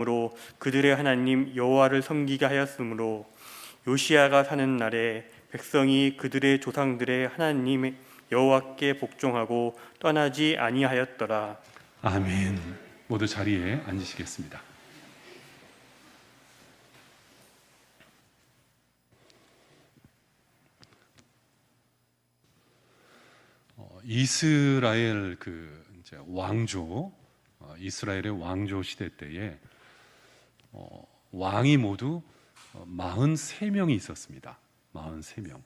으로 그들의 하나님 여호와를 섬기게 하였으므로 요시야가 사는 날에 백성이 그들의 조상들의 하나님 여호와께 복종하고 떠나지 아니하였더라. 아멘. 모두 자리에 앉으시겠습니다. 이스라엘 이제 왕조, 이스라엘의 왕조 시대 때에 왕이 모두 43명이 있었습니다. 43명.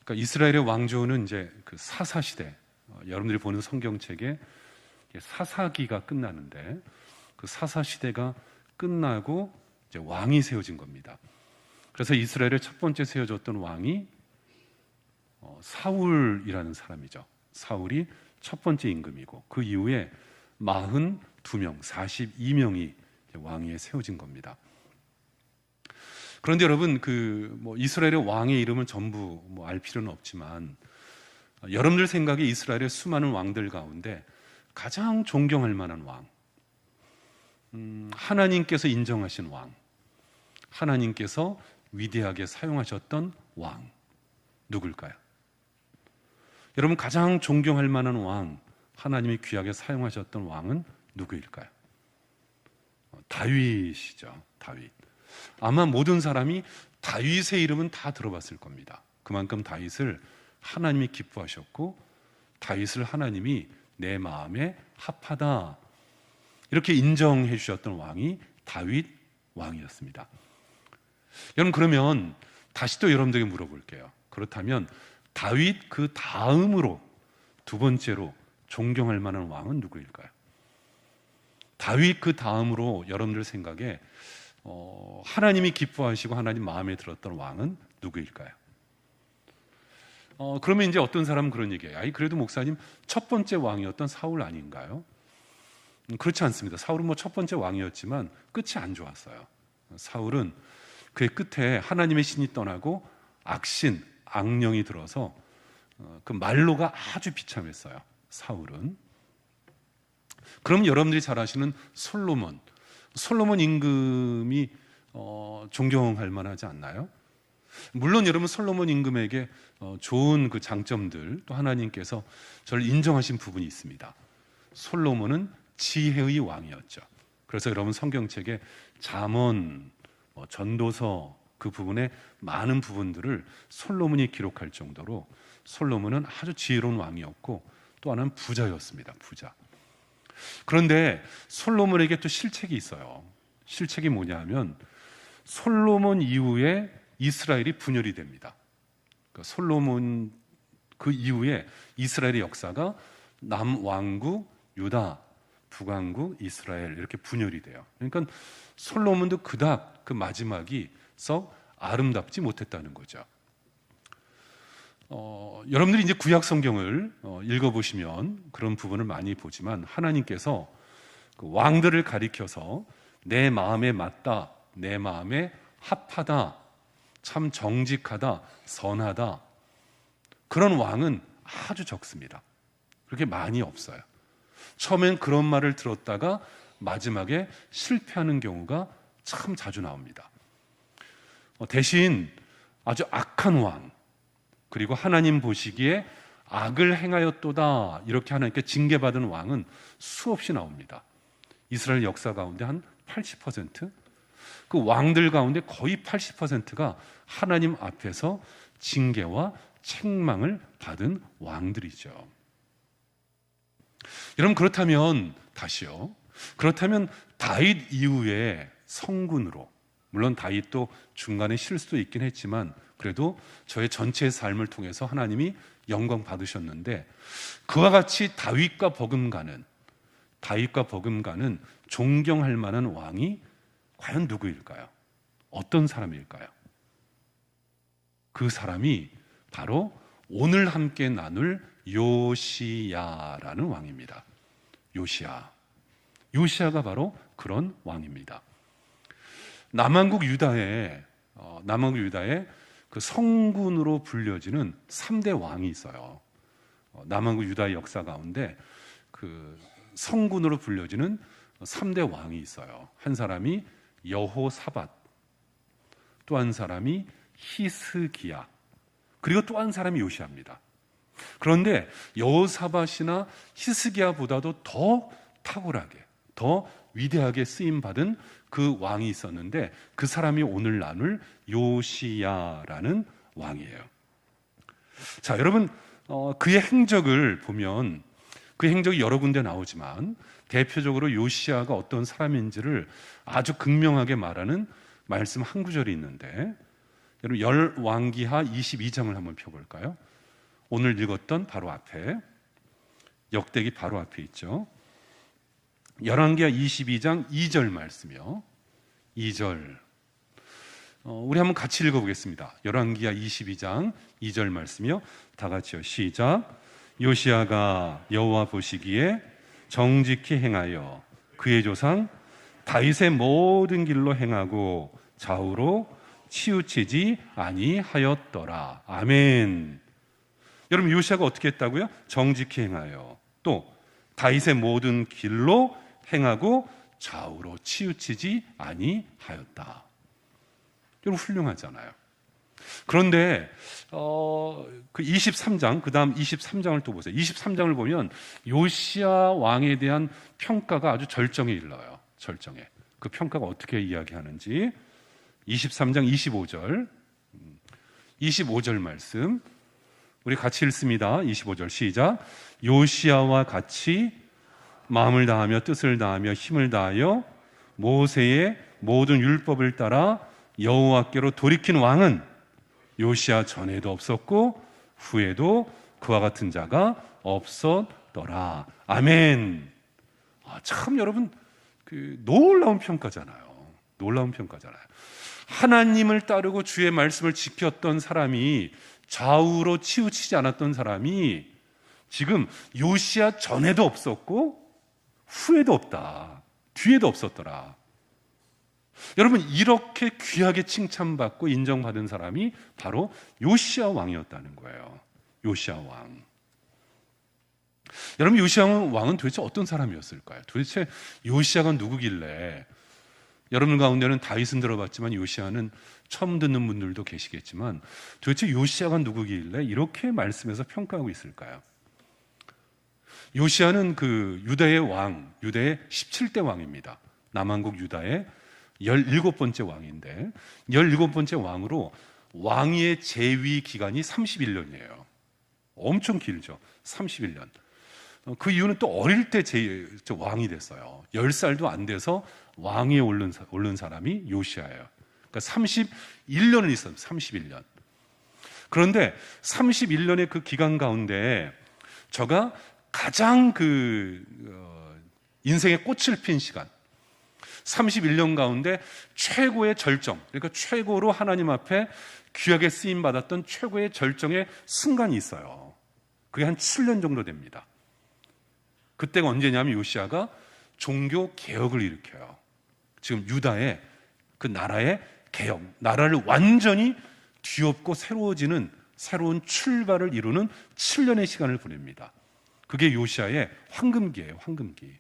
그러니까 이스라엘의 왕조는 이제 그 사사 시대, 여러분들이 보는 성경책에 사사기가 끝나는데 그 사사 시대가 끝나고 이제 왕이 세워진 겁니다. 그래서 이스라엘의 첫 번째 세워졌던 왕이 사울이라는 사람이죠. 사울이 첫 번째 임금이고 그 이후에 42명, 42명이 왕위에 세워진 겁니다. 그런데 여러분, 이스라엘의 왕의 이름을 전부 알 필요는 없지만 여러분들 생각에 이스라엘의 수많은 왕들 가운데 가장 존경할 만한 왕, 하나님께서 인정하신 왕, 하나님께서 위대하게 사용하셨던 왕, 누굴까요? 여러분, 가장 존경할 만한 왕, 하나님이 귀하게 사용하셨던 왕은 누구일까요? 다윗이죠. 다윗. 아마 모든 사람이 다윗의 이름은 다 들어봤을 겁니다. 그만큼 다윗을 하나님이 기뻐하셨고 다윗을 하나님이 내 마음에 합하다 이렇게 인정해 주셨던 왕이 다윗 왕이었습니다. 여러분, 그러면 다시 또 여러분들에게 물어볼게요. 그렇다면 다윗 그 다음으로 두 번째로 존경할 만한 왕은 누구일까요? 다윗 그 다음으로 여러분들 생각에 하나님이 기뻐하시고 하나님 마음에 들었던 왕은 누구일까요? 그러면 이제 어떤 사람은 그런 얘기해요. 아니, 그래도 목사님 첫 번째 왕이었던 사울 아닌가요? 그렇지 않습니다. 사울은 첫 번째 왕이었지만 끝이 안 좋았어요. 사울은 그의 끝에 하나님의 신이 떠나고 악신, 악령이 들어서 그 말로가 아주 비참했어요. 사울은. 그럼 여러분들이 잘 아시는 솔로몬 임금이 존경할 만하지 않나요? 물론 여러분, 솔로몬 임금에게 좋은 그 장점들, 또 하나님께서 저를 인정하신 부분이 있습니다. 솔로몬은 지혜의 왕이었죠. 그래서 여러분 성경책에 잠언, 전도서 그 부분에 많은 부분들을 솔로몬이 기록할 정도로 솔로몬은 아주 지혜로운 왕이었고 또 하나는 부자였습니다. 부자. 그런데 솔로몬에게 또 실책이 있어요. 실책이 뭐냐 하면 솔로몬 이후에 이스라엘이 분열이 됩니다. 그러니까 솔로몬 그 이후에 이스라엘의 역사가 남왕국, 유다, 북왕국, 이스라엘 이렇게 분열이 돼요. 그러니까 솔로몬도 그닥 그 마지막이 썩 아름답지 못했다는 거죠. 여러분들이 이제 구약 성경을 읽어보시면 그런 부분을 많이 보지만 하나님께서 그 왕들을 가리켜서 내 마음에 맞다, 내 마음에 합하다, 참 정직하다, 선하다 그런 왕은 아주 적습니다. 그렇게 많이 없어요. 처음엔 그런 말을 들었다가 마지막에 실패하는 경우가 참 자주 나옵니다. 대신 아주 악한 왕, 그리고 하나님 보시기에 악을 행하였도다 이렇게 하나님께 징계받은 왕은 수없이 나옵니다. 이스라엘 역사 가운데 한 80%? 그 왕들 가운데 거의 80%가 하나님 앞에서 징계와 책망을 받은 왕들이죠. 여러분, 그렇다면 다시요. 그렇다면 다윗 이후에 성군으로, 물론 다윗도 중간에 실수도 있긴 했지만 그래도 저의 전체의 삶을 통해서 하나님이 영광 받으셨는데 그와 같이 다윗과 버금가는 존경할 만한 왕이 과연 누구일까요? 어떤 사람일까요? 그 사람이 바로 오늘 함께 나눌 요시야라는 왕입니다. 요시야가 바로 그런 왕입니다. 남왕국 유다에 그 성군으로 불려지는 3대 왕이 있어요. 남왕국 유다의 역사 가운데 그 성군으로 불려지는 3대 왕이 있어요. 한 사람이 여호사밧, 또 한 사람이 히스기야, 그리고 또 한 사람이 요시야입니다. 그런데 여호사밧이나 히스기야보다도 더 탁월하게, 더 위대하게 쓰임받은 그 왕이 있었는데 그 사람이 오늘 나눌 요시야라는 왕이에요. 자, 여러분, 그의 행적을 보면 그 행적이 여러 군데 나오지만 대표적으로 요시야가 어떤 사람인지를 아주 극명하게 말하는 말씀 한 구절이 있는데, 여러분 열왕기하 22장을 한번 펴볼까요? 오늘 읽었던 바로 앞에, 역대기 바로 앞에 있죠. 열왕기하 22장 2절 말씀이요. 2절 우리 한번 같이 읽어보겠습니다. 열왕기하 22장 2절 말씀이요. 다 같이요. 시작. 요시야가 여호와 보시기에 정직히 행하여 그의 조상 다윗의 모든 길로 행하고 좌우로 치우치지 아니하였더라. 아멘. 여러분, 요시야가 어떻게 했다고요? 정직히 행하여, 또 다윗의 모든 길로 행하고 좌우로 치우치지 아니하였다. 여러분, 훌륭하잖아요. 그런데 그 23장, 그 다음 23장을 또 보세요. 23장을 보면 요시야 왕에 대한 평가가 아주 절정에 이르러요. 절정에. 그 평가가 어떻게 이야기하는지 23장 25절 말씀 우리 같이 읽습니다. 25절 시작. 요시야와 같이 마음을 다하며 뜻을 다하며 힘을 다하여 모세의 모든 율법을 따라 여호와께로 돌이킨 왕은 요시야 전에도 없었고 후에도 그와 같은 자가 없었더라. 아멘. 참 여러분, 놀라운 평가잖아요. 놀라운 평가잖아요. 하나님을 따르고 주의 말씀을 지켰던 사람이, 좌우로 치우치지 않았던 사람이 지금 요시야 전에도 없었고 후에도 없다, 뒤에도 없었더라. 여러분, 이렇게 귀하게 칭찬받고 인정받은 사람이 바로 요시야 왕이었다는 거예요. 요시야 왕. 여러분, 요시야 왕은 도대체 어떤 사람이었을까요? 도대체 요시야가 누구길래, 여러분 가운데는 다윗은 들어봤지만 요시야는 처음 듣는 분들도 계시겠지만 도대체 요시야가 누구길래 이렇게 말씀에서 평가하고 있을까요? 요시야는 그 유다의 왕, 유다의 17대 왕입니다. 남한국 유다의 17번째 왕인데 17번째 왕으로 왕위의 재위 기간이 31년이에요. 엄청 길죠. 31년. 그 이유는 또 어릴 때 왕이 됐어요. 10살도 안 돼서 왕위에 오른 사람이 요시야예요. 그러니까 31년을 있었어요. 31년. 그런데 31년의 그 기간 가운데 저가 가장 인생의 꽃을 핀 시간, 31년 가운데 최고의 절정, 그러니까 최고로 하나님 앞에 귀하게 쓰임 받았던 최고의 절정의 순간이 있어요. 그게 한 7년 정도 됩니다. 그때가 언제냐면 요시야가 종교 개혁을 일으켜요. 지금 유다의 그 나라의 개혁, 나라를 완전히 뒤엎고 새로워지는 새로운 출발을 이루는 7년의 시간을 보냅니다. 그게 요시야의 황금기예요. 황금기.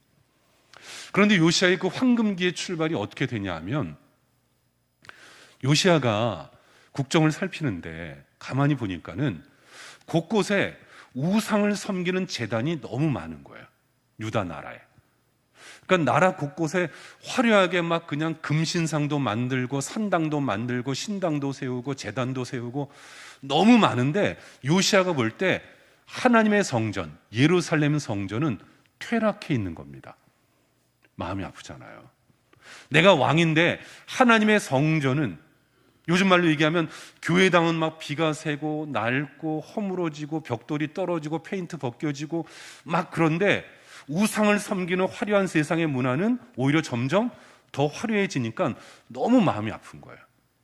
그런데 요시야의 그 황금기의 출발이 어떻게 되냐 하면, 요시야가 국정을 살피는데 가만히 보니까는 곳곳에 우상을 섬기는 제단이 너무 많은 거예요. 유다 나라에. 그러니까 나라 곳곳에 화려하게 막 그냥 금신상도 만들고 산당도 만들고 신당도 세우고 제단도 세우고 너무 많은데, 요시야가 볼 때 하나님의 성전, 예루살렘 성전은 퇴락해 있는 겁니다. 마음이 아프잖아요. 내가 왕인데 하나님의 성전은, 요즘 말로 얘기하면 교회당은 막 비가 새고 낡고 허물어지고 벽돌이 떨어지고 페인트 벗겨지고 막, 그런데 우상을 섬기는 화려한 세상의 문화는 오히려 점점 더 화려해지니까 너무 마음이 아픈 거예요.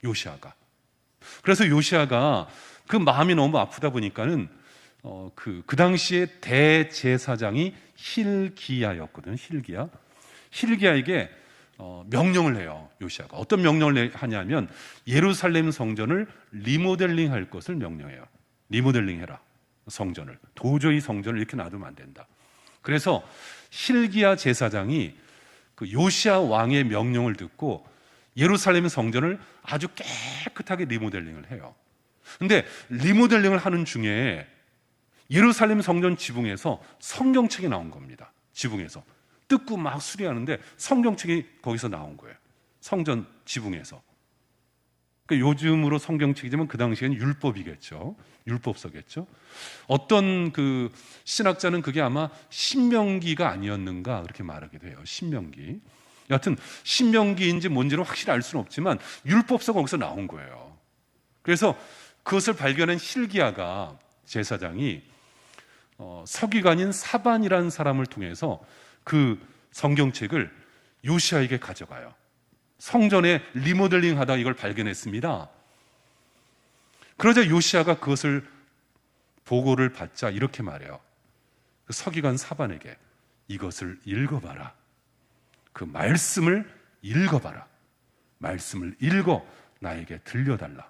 요시야가. 그래서 요시야가 그 마음이 너무 아프다 보니까는 그 당시에 대제사장이 힐기야였거든요. 힐기야에게 명령을 해요. 요시야가 어떤 명령을 하냐면 예루살렘 성전을 리모델링 할 것을 명령해요. 리모델링해라, 성전을. 도저히 성전을 이렇게 놔두면 안 된다. 그래서 힐기야 제사장이 그 요시야 왕의 명령을 듣고 예루살렘 성전을 아주 깨끗하게 리모델링을 해요. 근데 리모델링을 하는 중에 예루살렘 성전 지붕에서 성경책이 나온 겁니다. 지붕에서 뜯고 막 수리하는데 성경책이 거기서 나온 거예요. 성전 지붕에서. 그러니까 요즘으로 성경책이지만 그 당시에는 율법이겠죠. 율법서겠죠. 어떤 그 신학자는 그게 아마 신명기가 아니었는가 그렇게 말하기도 해요. 신명기. 여하튼 신명기인지 뭔지는 확실히 알 수는 없지만 율법서가 거기서 나온 거예요. 그래서 그것을 발견한 hil기야가 제사장이 서기관인 사반이라는 사람을 통해서 그 성경책을 요시야에게 가져가요. 성전에 리모델링 하다 이걸 발견했습니다. 그러자 요시야가 그것을 보고를 받자 이렇게 말해요. 그 서기관 사반에게 이것을 읽어봐라. 그 말씀을 읽어봐라. 말씀을 읽어 나에게 들려달라.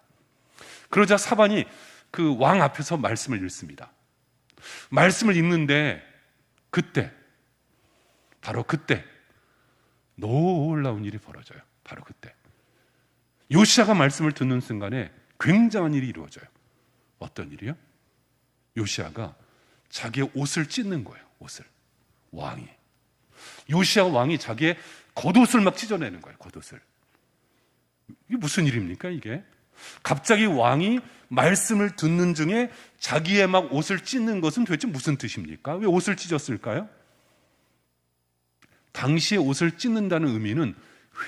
그러자 사반이 그 왕 앞에서 말씀을 읽습니다. 말씀을 읽는데 그때, 바로 그때 놀라운 일이 벌어져요. 바로 그때 요시야가 말씀을 듣는 순간에 굉장한 일이 이루어져요. 어떤 일이요? 요시야가 자기의 옷을 찢는 거예요. 옷을. 왕이. 요시야 왕이 자기의 겉옷을 막 찢어내는 거예요. 겉옷을. 이게 무슨 일입니까 이게? 갑자기 왕이 말씀을 듣는 중에 자기의 막 옷을 찢는 것은 도대체 무슨 뜻입니까? 왜 옷을 찢었을까요? 당시에 옷을 찢는다는 의미는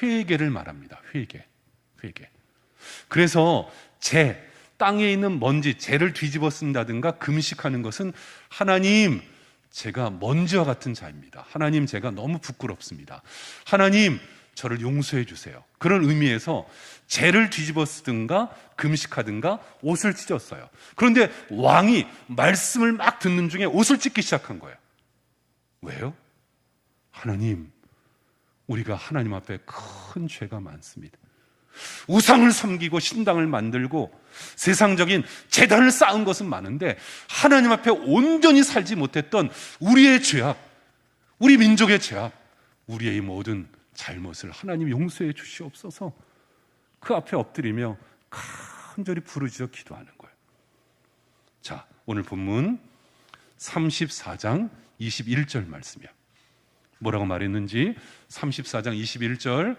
회개를 말합니다. 회개. 그래서 땅에 있는 먼지, 재를 뒤집어 쓴다든가 금식하는 것은 하나님, 제가 먼지와 같은 자입니다. 하나님, 제가 너무 부끄럽습니다. 하나님, 저를 용서해 주세요. 그런 의미에서 재를 뒤집어 쓰든가 금식하든가 옷을 찢었어요. 그런데 왕이 말씀을 막 듣는 중에 옷을 찢기 시작한 거예요. 왜요? 하나님, 우리가 하나님 앞에 큰 죄가 많습니다. 우상을 섬기고 신당을 만들고 세상적인 재단을 쌓은 것은 많은데 하나님 앞에 온전히 살지 못했던 우리의 죄악, 우리 민족의 죄악, 우리의 모든 잘못을 하나님 용서해 주시옵소서. 그 앞에 엎드리며 간절히 부르짖어 기도하는 거예요. 자, 오늘 본문 34장 21절 말씀이야. 뭐라고 말했는지 34장 21절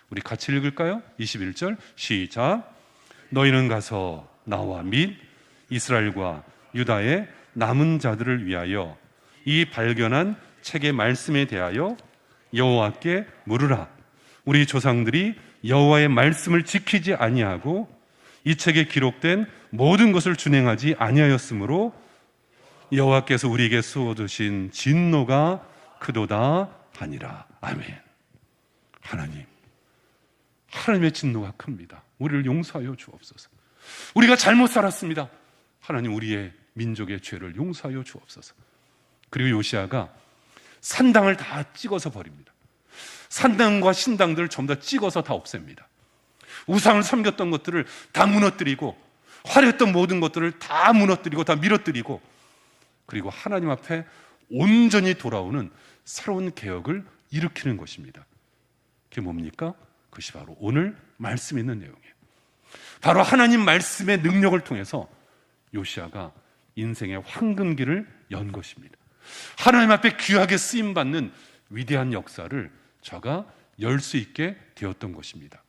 우리 같이 읽을까요? 21절 시작. 너희는 가서 나와 및 이스라엘과 유다의 남은 자들을 위하여 이 발견한 책의 말씀에 대하여 여호와께 물으라. 우리 조상들이 여호와의 말씀을 지키지 아니하고 이 책에 기록된 모든 것을 준행하지 아니하였으므로 여호와께서 우리에게 쏟으신 진노가 크도다 하니라. 아멘. 하나님의 진노가 큽니다. 우리를 용서하여 주옵소서. 우리가 잘못 살았습니다. 하나님, 우리의 민족의 죄를 용서하여 주옵소서. 그리고 요시야가 산당을 다 찍어서 버립니다. 산당과 신당들을 전부 다 찍어서 다 없앱니다. 우상을 섬겼던 것들을 다 무너뜨리고 화려했던 모든 것들을 다 무너뜨리고 다 밀어뜨리고 그리고 하나님 앞에 온전히 돌아오는 새로운 개혁을 일으키는 것입니다. 그게 뭡니까? 그것이 바로 오늘 말씀에 있는 내용이에요. 바로 하나님 말씀의 능력을 통해서 요시야가 인생의 황금기를 연 것입니다. 하나님 앞에 귀하게 쓰임받는 위대한 역사를 저가 열 수 있게 되었던 것입니다.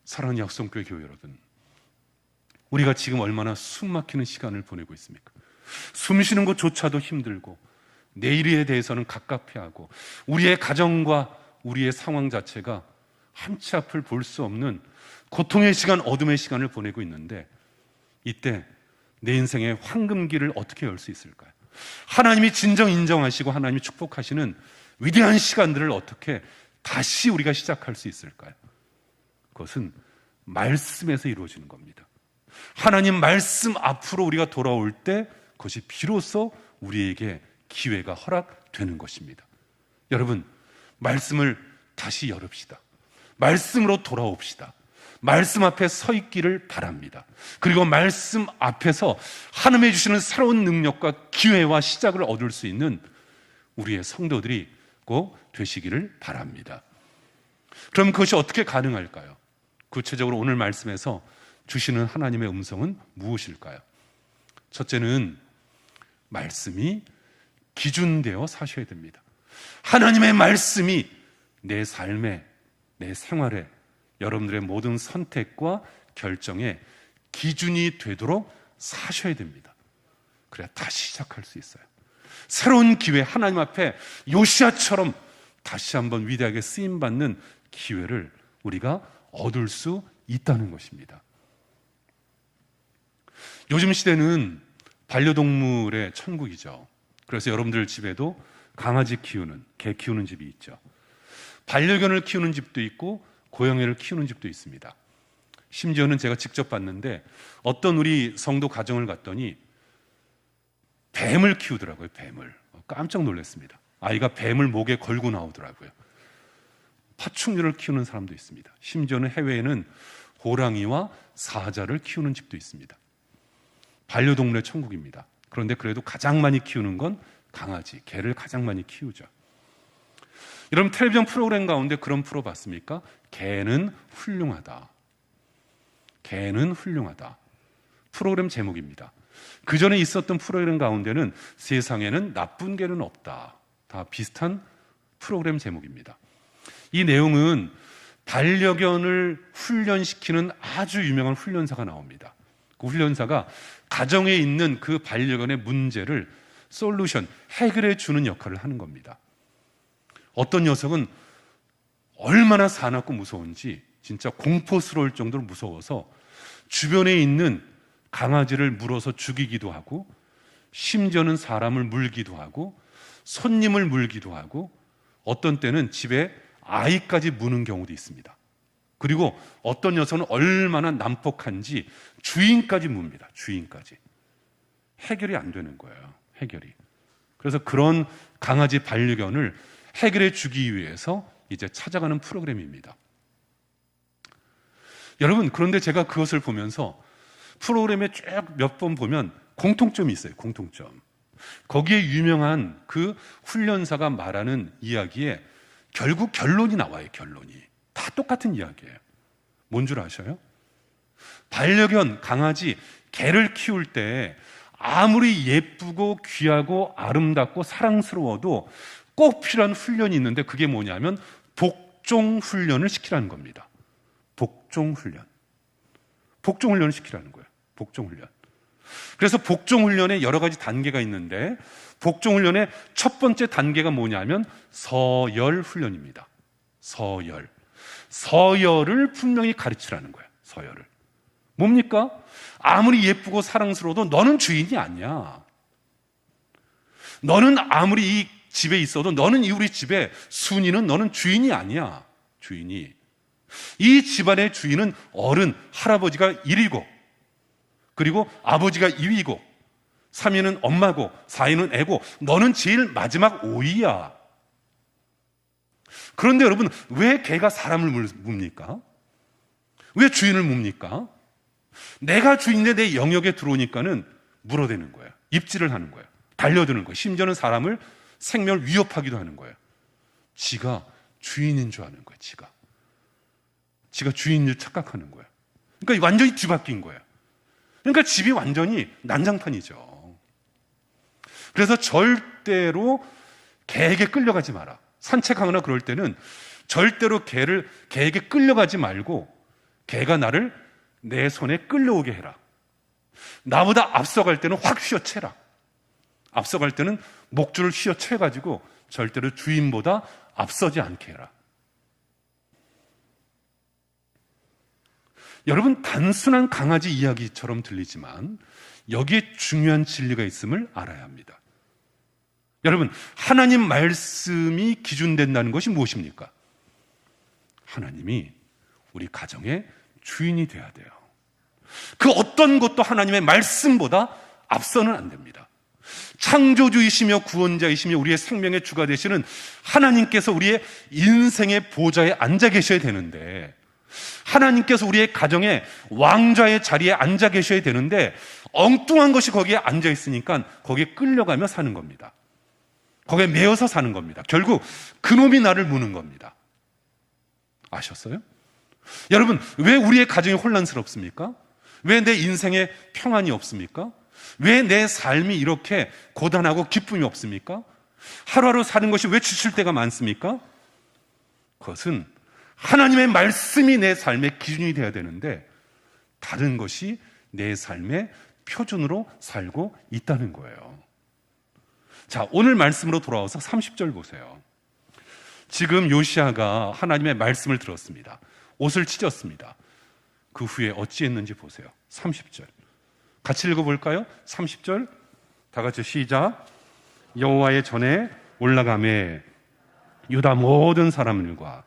사랑하는 약성교회 교회 여러분, 우리가 지금 얼마나 숨막히는 시간을 보내고 있습니까? 숨 쉬는 것조차도 힘들고 내일에 대해서는 갑갑해하고 우리의 가정과 우리의 상황 자체가 한치 앞을 볼 수 없는 고통의 시간, 어둠의 시간을 보내고 있는데 이때 내 인생의 황금기를 어떻게 열 수 있을까요? 하나님이 진정 인정하시고 하나님이 축복하시는 위대한 시간들을 어떻게 다시 우리가 시작할 수 있을까요? 그것은 말씀에서 이루어지는 겁니다. 하나님 말씀 앞으로 우리가 돌아올 때 그것이 비로소 우리에게 기회가 허락되는 것입니다. 여러분, 말씀을 다시 열읍시다. 말씀으로 돌아옵시다. 말씀 앞에 서 있기를 바랍니다. 그리고 말씀 앞에서 하나님이 주시는 새로운 능력과 기회와 시작을 얻을 수 있는 우리의 성도들이 꼭 되시기를 바랍니다. 그럼 그것이 어떻게 가능할까요? 구체적으로 오늘 말씀에서 주시는 하나님의 음성은 무엇일까요? 첫째는 말씀이 기준되어 사셔야 됩니다. 하나님의 말씀이 내 삶에, 내 생활에, 여러분들의 모든 선택과 결정에 기준이 되도록 사셔야 됩니다. 그래야 다시 시작할 수 있어요. 새로운 기회, 하나님 앞에 요시야처럼 다시 한번 위대하게 쓰임받는 기회를 우리가 얻을 수 있다는 것입니다. 요즘 시대는 반려동물의 천국이죠. 그래서 여러분들 집에도 강아지 키우는, 개 키우는 집이 있죠. 반려견을 키우는 집도 있고 고양이를 키우는 집도 있습니다. 심지어는 제가 직접 봤는데 어떤 우리 성도 가정을 갔더니 뱀을 키우더라고요. 뱀을. 깜짝 놀랐습니다. 아이가 뱀을 목에 걸고 나오더라고요. 파충류를 키우는 사람도 있습니다. 심지어는 해외에는 호랑이와 사자를 키우는 집도 있습니다. 반려동물의 천국입니다. 그런데 그래도 가장 많이 키우는 건 강아지, 개를 가장 많이 키우죠. 여러분 텔레비전 프로그램 가운데 그런 프로 봤습니까? 개는 훌륭하다. 개는 훌륭하다. 프로그램 제목입니다. 그 전에 있었던 프로그램 가운데는 세상에는 나쁜 개는 없다. 다 비슷한 프로그램 제목입니다. 이 내용은 반려견을 훈련시키는 아주 유명한 훈련사가 나옵니다. 그 훈련사가 가정에 있는 그 반려견의 문제를 솔루션, 해결해 주는 역할을 하는 겁니다. 어떤 녀석은 얼마나 사납고 무서운지 진짜 공포스러울 정도로 무서워서 주변에 있는 강아지를 물어서 죽이기도 하고 심지어는 사람을 물기도 하고 손님을 물기도 하고 어떤 때는 집에 아이까지 무는 경우도 있습니다. 그리고 어떤 녀석은 얼마나 난폭한지 주인까지 뭅니다. 주인까지. 해결이 안 되는 거예요. 해결이. 그래서 그런 강아지 반려견을 해결해 주기 위해서 이제 찾아가는 프로그램입니다. 여러분, 그런데 제가 그것을 보면서 프로그램에 쭉 몇 번 보면 공통점이 있어요. 공통점. 거기에 유명한 그 훈련사가 말하는 이야기에 결국 결론이 나와요. 결론이. 다 똑같은 이야기예요. 뭔 줄 아셔요? 반려견, 강아지, 개를 키울 때 아무리 예쁘고 귀하고 아름답고 사랑스러워도 꼭 필요한 훈련이 있는데 그게 뭐냐면 복종 훈련을 시키라는 겁니다. 복종 훈련. 복종 훈련을 시키라는 거예요. 복종 훈련. 그래서 복종 훈련에 여러 가지 단계가 있는데 복종 훈련의 첫 번째 단계가 뭐냐면 서열 훈련입니다. 서열. 서열을 분명히 가르치라는 거예요. 서열을. 뭡니까? 아무리 예쁘고 사랑스러워도 너는 주인이 아니야. 너는 아무리 이 집에 있어도 너는 이 우리 집의 순이는 너는 주인이 아니야. 주인이. 이 집안의 주인은 어른, 할아버지가 1이고 그리고 아버지가 2위고 3위는 엄마고 4위는 애고 너는 제일 마지막 5위야. 그런데 여러분 왜 개가 사람을 뭅니까? 왜 주인을 뭅니까? 내가 주인인데 내 영역에 들어오니까는 물어대는 거예요. 입질을 하는 거예요. 달려드는 거예요. 심지어는 사람을 생명을 위협하기도 하는 거예요. 지가 주인인 줄 아는 거예요. 지가 주인인 줄 착각하는 거예요. 그러니까 완전히 뒤바뀐 거예요. 그러니까 집이 완전히 난장판이죠. 그래서 절대로 개에게 끌려가지 마라. 산책하거나 그럴 때는 절대로 개에게 끌려가지 말고 개가 나를 내 손에 끌려오게 해라. 나보다 앞서갈 때는 확 휘어채라. 앞서갈 때는 목줄을 휘어채가지고 절대로 주인보다 앞서지 않게 해라. 여러분 단순한 강아지 이야기처럼 들리지만 여기에 중요한 진리가 있음을 알아야 합니다. 여러분 하나님 말씀이 기준된다는 것이 무엇입니까? 하나님이 우리 가정의 주인이 돼야 돼요. 그 어떤 것도 하나님의 말씀보다 앞서는 안 됩니다. 창조주이시며 구원자이시며 우리의 생명의 주가 되시는 하나님께서 우리의 인생의 보좌에 앉아 계셔야 되는데 하나님께서 우리의 가정의 왕좌의 자리에 앉아 계셔야 되는데 엉뚱한 것이 거기에 앉아 있으니까 거기에 끌려가며 사는 겁니다. 거기에 매여서 사는 겁니다. 결국 그놈이 나를 무는 겁니다. 아셨어요? 여러분, 왜 우리의 가정이 혼란스럽습니까? 왜 내 인생에 평안이 없습니까? 왜 내 삶이 이렇게 고단하고 기쁨이 없습니까? 하루하루 사는 것이 왜 지칠 때가 많습니까? 그것은 하나님의 말씀이 내 삶의 기준이 되어야 되는데 다른 것이 내 삶의 표준으로 살고 있다는 거예요. 자, 오늘 말씀으로 돌아와서 30절 보세요. 지금 요시야가 하나님의 말씀을 들었습니다. 옷을 찢었습니다. 그 후에 어찌했는지 보세요. 30절 같이 읽어볼까요? 30절 다 같이 시작. 여호와의 전에 올라가매 유다 모든 사람들과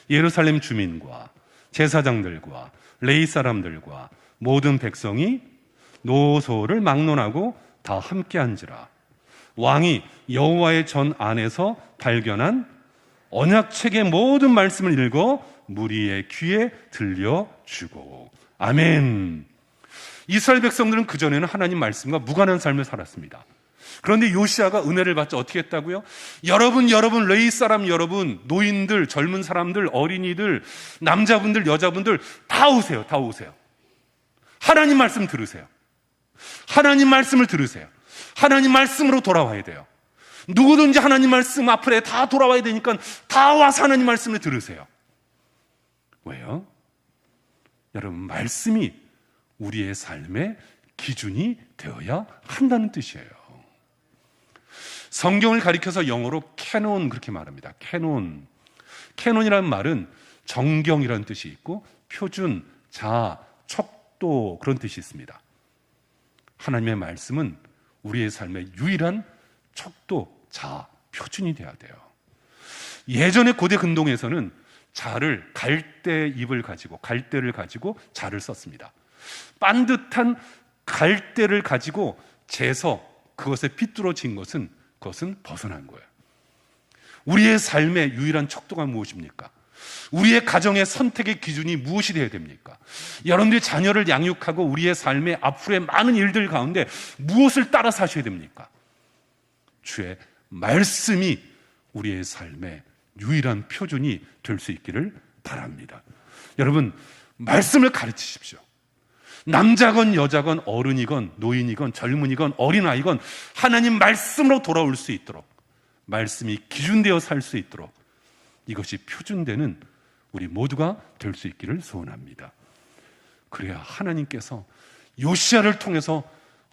예루살렘 주민과 제사장들과 레위 사람들과 모든 백성이 노소를 막론하고 다 함께 앉으라. 왕이 여호와의 전 안에서 발견한 언약책의 모든 말씀을 읽어 무리의 귀에 들려주고. 아멘. 이스라엘 백성들은 그전에는 하나님 말씀과 무관한 삶을 살았습니다. 그런데 요시야가 은혜를 받자 어떻게 했다고요? 여러분, 레위 사람 여러분, 노인들, 젊은 사람들, 어린이들, 남자분들, 여자분들 다 오세요. 다 오세요. 하나님 말씀 들으세요. 하나님 말씀을 들으세요. 하나님 말씀으로 돌아와야 돼요. 누구든지 하나님 말씀 앞에 다 돌아와야 되니까 다 와서 하나님 말씀을 들으세요. 왜요? 여러분, 말씀이 우리의 삶의 기준이 되어야 한다는 뜻이에요. 성경을 가리켜서 영어로 캐논 그렇게 말합니다. 캐논이라는 말은 정경이라는 뜻이 있고 표준, 자, 척도 그런 뜻이 있습니다. 하나님의 말씀은 우리의 삶의 유일한 척도, 자, 표준이 돼야 돼요. 예전에 고대 근동에서는 자를 갈대를 가지고 자를 썼습니다. 반듯한 갈대를 가지고 재서 그것에 빗들어진 그것은 벗어난 거예요. 우리의 삶의 유일한 척도가 무엇입니까? 우리의 가정의 선택의 기준이 무엇이 되어야 됩니까? 여러분들이 자녀를 양육하고 우리의 삶의 앞으로의 많은 일들 가운데 무엇을 따라 사셔야 됩니까? 주의 말씀이 우리의 삶의 유일한 표준이 될 수 있기를 바랍니다. 여러분, 말씀을 가르치십시오. 남자건 여자건 어른이건 노인이건 젊은이건 어린아이건 하나님 말씀으로 돌아올 수 있도록, 말씀이 기준되어 살 수 있도록 이것이 표준되는 우리 모두가 될 수 있기를 소원합니다. 그래야 하나님께서 요시야를 통해서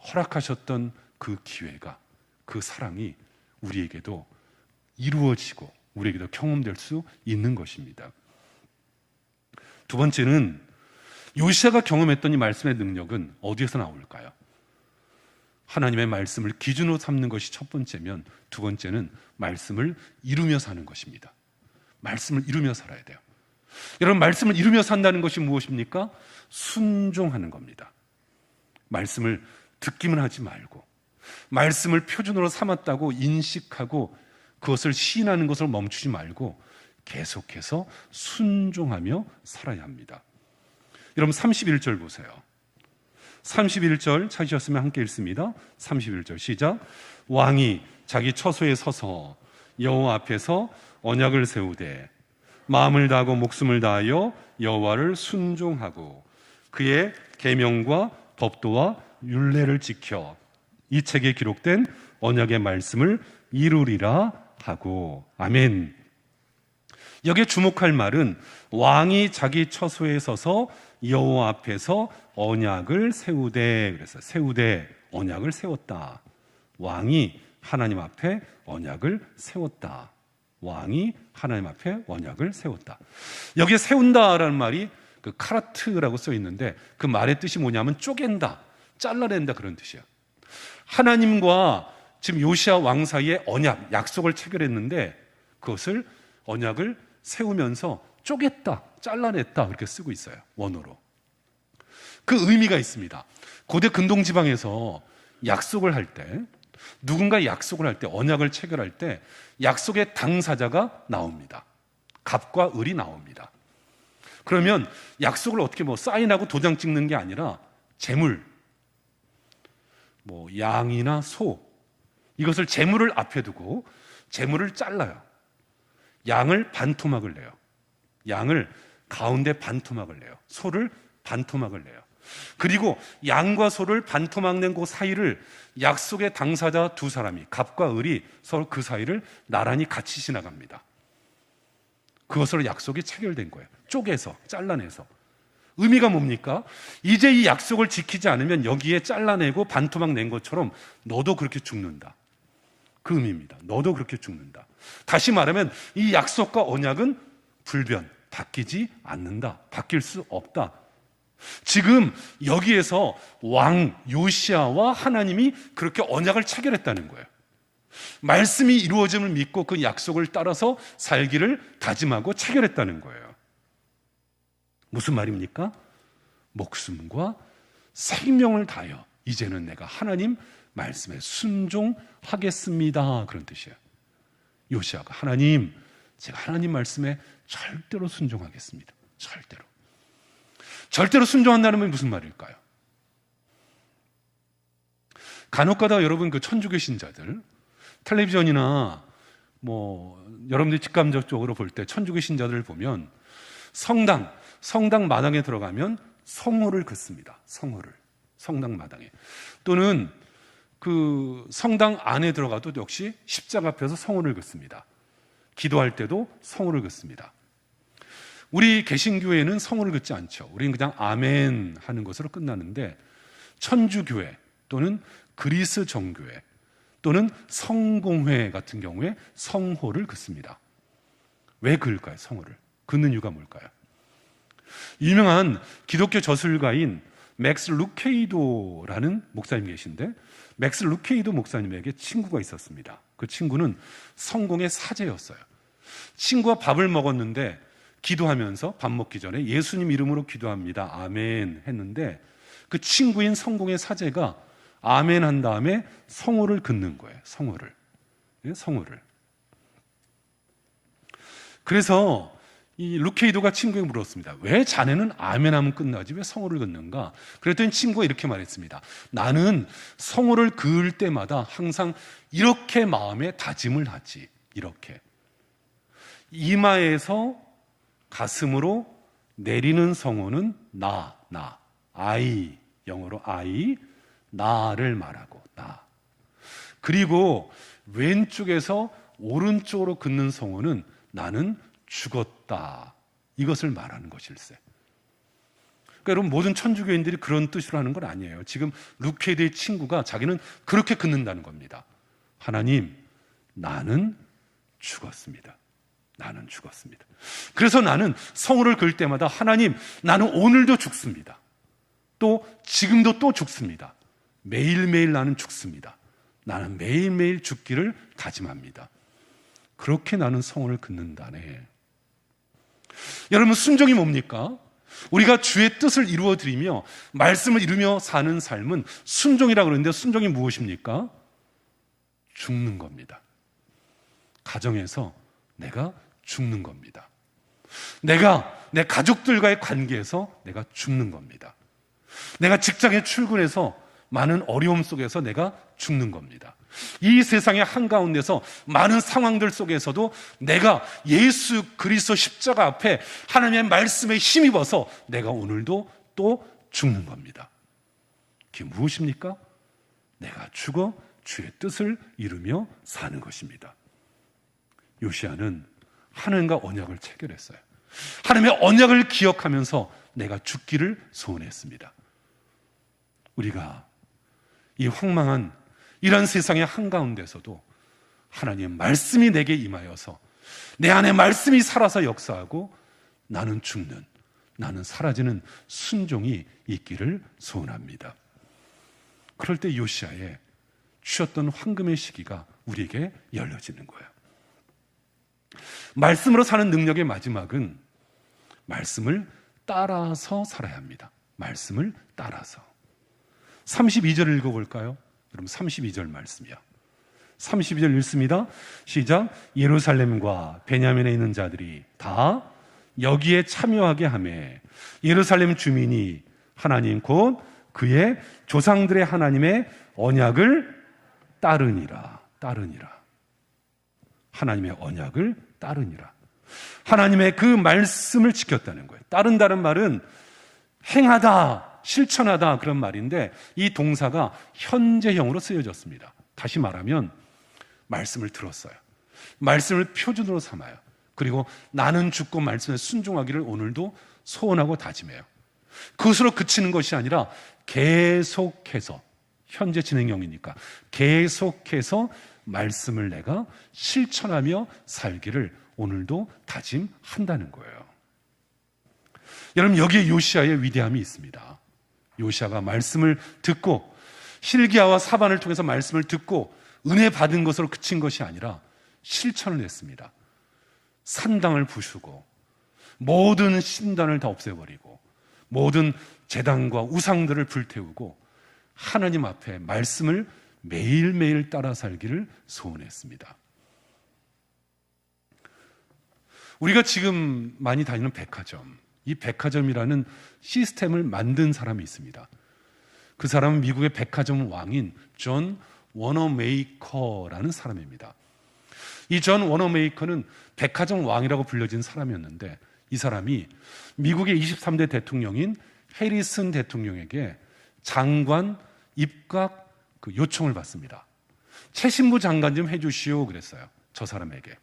허락하셨던 그 기회가, 그 사랑이 우리에게도 이루어지고 우리에게도 경험될 수 있는 것입니다. 두 번째는 요시야가 경험했던 이 말씀의 능력은 어디에서 나올까요? 하나님의 말씀을 기준으로 삼는 것이 첫 번째면 두 번째는 말씀을 이루며 사는 것입니다. 말씀을 이루며 살아야 돼요. 여러분, 말씀을 이루며 산다는 것이 무엇입니까? 순종하는 겁니다. 말씀을 듣기만 하지 말고 말씀을 표준으로 삼았다고 인식하고 그것을 시인하는 것을 멈추지 말고 계속해서 순종하며 살아야 합니다. 여러분, 31절 보세요. 31절 찾으셨으면 함께 읽습니다. 31절 시작. 왕이 자기 처소에 서서 여호와 앞에서 언약을 세우되 마음을 다하고 목숨을 다하여 여호와를 순종하고 그의 계명과 법도와 율례를 지켜 이 책에 기록된 언약의 말씀을 이루리라 하고. 아멘. 여기에 주목할 말은 왕이 자기 처소에 서서 여호와 앞에서 언약을 세우되, 그래서 세우되 언약을 세웠다. 왕이 하나님 앞에 언약을 세웠다. 왕이 하나님 앞에 언약을 세웠다. 여기에 세운다라는 말이 그 카라트라고 써 있는데 그 말의 뜻이 뭐냐면 쪼갠다, 잘라낸다 그런 뜻이에요. 하나님과 지금 요시야 왕 사이에 언약, 약속을 체결했는데 그것을 언약을 세우면서 쪼갰다, 잘라냈다 그렇게 쓰고 있어요. 원어로. 그 의미가 있습니다. 고대 근동지방에서 약속을 할 때, 누군가 약속을 할 때, 언약을 체결할 때 약속의 당사자가 나옵니다. 갑과 을이 나옵니다. 그러면 약속을 어떻게 사인하고 도장 찍는 게 아니라 재물, 양이나 소, 이것을 재물을 앞에 두고 재물을 잘라요. 양을 반토막을 내요. 양을 가운데 반토막을 내요. 소를 반토막을 내요. 그리고 양과 소를 반토막 낸 그 사이를 약속의 당사자 두 사람이, 갑과 을이 서로 그 사이를 나란히 같이 지나갑니다. 그것으로 약속이 체결된 거예요. 쪼개서, 잘라내서. 의미가 뭡니까? 이제 이 약속을 지키지 않으면 여기에 잘라내고 반토막 낸 것처럼 너도 그렇게 죽는다. 그 의미입니다. 너도 그렇게 죽는다. 다시 말하면 이 약속과 언약은 불변, 바뀌지 않는다. 바뀔 수 없다. 지금 여기에서 왕 요시야와 하나님이 그렇게 언약을 체결했다는 거예요. 말씀이 이루어짐을 믿고 그 약속을 따라서 살기를 다짐하고 체결했다는 거예요. 무슨 말입니까? 목숨과 생명을 다하여 이제는 내가 하나님 말씀에 순종하겠습니다. 그런 뜻이에요. 요시야가 하나님, 제가 하나님 말씀에 절대로 순종하겠습니다. 절대로 순종한다는 건 무슨 말일까요? 간혹가다 여러분 그 천주교 신자들 텔레비전이나 여러분들이 직감적으로 볼 때 천주교 신자들을 보면 성당 마당에 들어가면 성호를 긋습니다. 성당 마당에. 또는 그 성당 안에 들어가도 역시 십자가 앞에서 성호를 긋습니다. 기도할 때도 성호를 긋습니다. 우리 개신교회는 성호를 긋지 않죠. 우리는 그냥 아멘 하는 것으로 끝나는데 천주교회 또는 그리스 정교회 또는 성공회 같은 경우에 성호를 긋습니다. 왜 그을까요? 성호를 긋는 이유가 뭘까요? 유명한 기독교 저술가인 맥스 루케이도라는 목사님 계신데 맥스 루케이도 목사님에게 친구가 있었습니다. 그 친구는 성공의 사제였어요. 친구와 밥을 먹었는데 기도하면서 밥 먹기 전에 예수님 이름으로 기도합니다. 아멘 했는데 그 친구인 성공의 사제가 아멘 한 다음에 성호를 긋는 거예요. 성호를. 그래서 이 루케이도가 친구에게 물었습니다. 왜 자네는 아멘 하면 끝나지 왜 성호를 긋는가? 그랬더니 친구가 이렇게 말했습니다. 나는 성호를 그을 때마다 항상 이렇게 마음에 다짐을 하지. 이렇게. 이마에서 가슴으로 내리는 성호는 나, I, 영어로 I, 나를 말하고 나. 그리고 왼쪽에서 오른쪽으로 긋는 성호는 나는 죽었다. 이것을 말하는 것일세. 그러니까 여러분 모든 천주교인들이 그런 뜻으로 하는 건 아니에요. 지금 루케이드의 친구가 자기는 그렇게 긋는다는 겁니다. 하나님, 나는 죽었습니다. 그래서 나는 성호를 그을 때마다 하나님, 나는 오늘도 죽습니다. 또 지금도 또 죽습니다. 매일매일 나는 죽습니다. 나는 매일매일 죽기를 다짐합니다. 그렇게 나는 성호를 긋는다네. 여러분 순종이 뭡니까? 우리가 주의 뜻을 이루어드리며 말씀을 이루며 사는 삶은 순종이라고 그러는데 순종이 무엇입니까? 죽는 겁니다. 가정에서 내가 죽는 겁니다. 내가 내 가족들과의 관계에서 내가 죽는 겁니다. 내가 직장에 출근해서 많은 어려움 속에서 내가 죽는 겁니다. 이 세상의 한가운데서 많은 상황들 속에서도 내가 예수 그리스도 십자가 앞에 하나님의 말씀에 힘입어서 내가 오늘도 또 죽는 겁니다. 그게 무엇입니까? 내가 죽어 주의 뜻을 이루며 사는 것입니다. 요시야는 하나님과 언약을 체결했어요. 하나님의 언약을 기억하면서 내가 죽기를 소원했습니다. 우리가 이 황망한 이런 세상의 한가운데서도 하나님의 말씀이 내게 임하여서 내 안에 말씀이 살아서 역사하고 나는 죽는, 나는 사라지는 순종이 있기를 소원합니다. 그럴 때 요시야의 취했던 황금의 시기가 우리에게 열려지는 거예요. 말씀으로 사는 능력의 마지막은 말씀을 따라서 살아야 합니다. 말씀을 따라서. 32절을 읽어볼까요? 여러분 32절 말씀이야. 32절 읽습니다. 시작. 예루살렘과 베냐민에 있는 자들이 다 여기에 참여하게 하매 예루살렘 주민이 하나님 곧 그의 조상들의 하나님의 언약을 따르니라. 하나님의 언약을 따르니라. 하나님의 그 말씀을 지켰다는 거예요. 따른다는 말은 행하다, 실천하다 그런 말인데 이 동사가 현재형으로 쓰여졌습니다. 다시 말하면 말씀을 들었어요. 말씀을 표준으로 삼아요. 그리고 나는 죽고 말씀에 순종하기를 오늘도 소원하고 다짐해요. 그것으로 그치는 것이 아니라 계속해서, 현재 진행형이니까 계속해서 말씀을 내가 실천하며 살기를 오늘도 다짐한다는 거예요. 여러분, 여기에 요시아의 위대함이 있습니다. 요시아가 말씀을 듣고 hil기야와 사반을 통해서 말씀을 듣고 은혜 받은 것으로 그친 것이 아니라 실천을 했습니다. 산당을 부수고 모든 신단을 다 없애버리고 모든 제단과 우상들을 불태우고 하나님 앞에 말씀을 매일매일 따라 살기를 소원했습니다. 우리가 지금 많이 다니는 백화점, 이 백화점이라는 시스템을 만든 사람이 있습니다. 그 사람은 미국의 백화점 왕인 존 워너메이커라는 사람입니다. 이 존 워너메이커는 백화점 왕이라고 불려진 사람이었는데 이 사람이 미국의 23대 대통령인 해리슨 대통령에게 장관 입각 요청을 받습니다. 최신부 장관 좀 해주시오 그랬어요. 저 사람에게.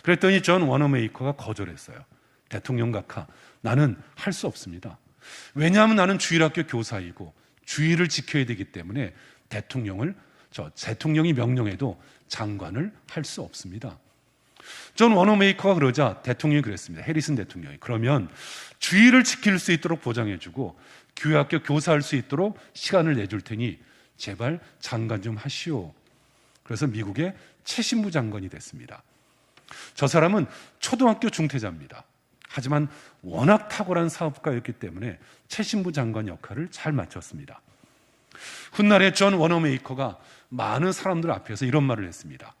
그랬더니 존 워너메이커가 거절했어요. 대통령 각하, 나는 할 수 없습니다. 왜냐하면 나는 주일학교 교사이고 주의를 지켜야 되기 때문에 대통령이 명령해도 장관을 할 수 없습니다. 존 워너메이커가 그러자 대통령이 그랬습니다. 해리슨 대통령이. 그러면 주의를 지킬 수 있도록 보장해주고 교회학교 교사할 수 있도록 시간을 내줄 테니 제발 장관 좀 하시오. 그래서 미국의 최신부 장관이 됐습니다. 저 사람은 초등학교 중퇴자입니다. 하지만 워낙 탁월한 사업가였기 때문에 최신부 장관 역할을 잘 마쳤습니다. 훗날에 존 워너메이커가 많은 사람들 앞에서 이런 말을 했습니다.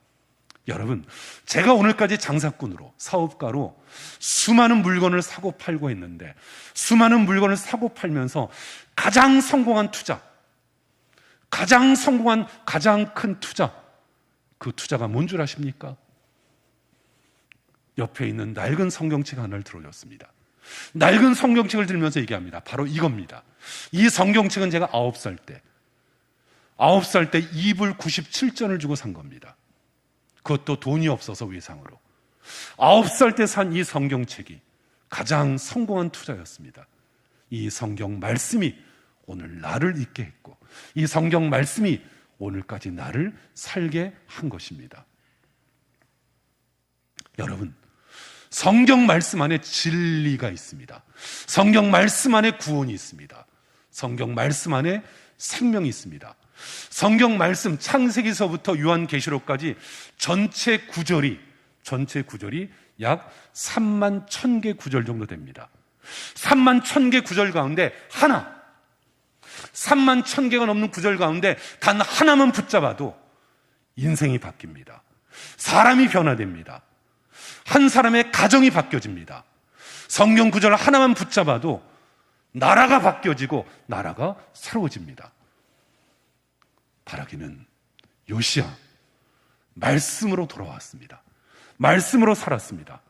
여러분, 제가 오늘까지 장사꾼으로, 사업가로 수많은 물건을 사고 팔고 했는데 수많은 물건을 사고 팔면서 가장 성공한 투자, 가장 성공한 가장 큰 투자, 그 투자가 뭔 줄 아십니까? 옆에 있는 낡은 성경책 하나를 들어줬습니다. 낡은 성경책을 들면서 얘기합니다. 바로 이겁니다. 이 성경책은 제가 9살 때 2불 97전을 주고 산 겁니다. 그것도 돈이 없어서 외상으로. 9살 때 산 이 성경책이 가장 성공한 투자였습니다. 이 성경 말씀이 오늘 나를 있게 했고 이 성경 말씀이 오늘까지 나를 살게 한 것입니다. 여러분, 성경 말씀 안에 진리가 있습니다. 성경 말씀 안에 구원이 있습니다. 성경 말씀 안에 생명이 있습니다. 성경 말씀 창세기서부터 요한계시록까지 전체 구절이 약 3만 1000개 구절 정도 됩니다. 3만 1000개 구절 가운데 3만 1000개가 넘는 구절 가운데 단 하나만 붙잡아도 인생이 바뀝니다. 사람이 변화됩니다. 한 사람의 가정이 바뀌어집니다. 성경 구절 하나만 붙잡아도 나라가 바뀌어지고 나라가 새로워집니다. 바라기는 요시야 말씀으로 돌아왔습니다. 말씀으로 살았습니다.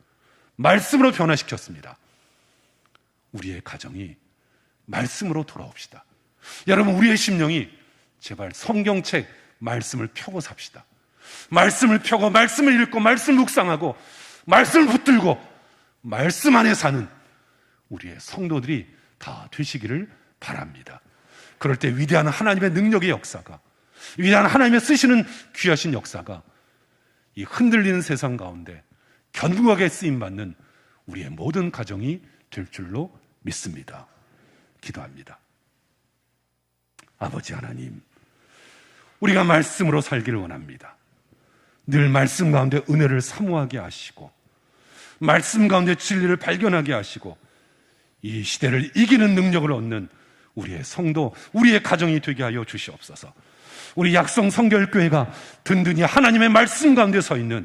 말씀으로 변화시켰습니다. 우리의 가정이 말씀으로 돌아옵시다. 여러분, 우리의 심령이 제발 성경책 말씀을 펴고 삽시다. 말씀을 펴고 말씀을 읽고 말씀을 묵상하고 말씀을 붙들고 말씀 안에 사는 우리의 성도들이 다 되시기를 바랍니다. 그럴 때 위대한 하나님의 능력의 역사가, 위대한 하나님의 쓰시는 귀하신 역사가 이 흔들리는 세상 가운데 견고하게 쓰임받는 우리의 모든 가정이 될 줄로 믿습니다. 기도합니다. 아버지 하나님, 우리가 말씀으로 살기를 원합니다. 늘 말씀 가운데 은혜를 사모하게 하시고 말씀 가운데 진리를 발견하게 하시고 이 시대를 이기는 능력을 얻는 우리의 성도, 우리의 가정이 되게 하여 주시옵소서. 우리 약성 성결교회가 든든히 하나님의 말씀 가운데 서 있는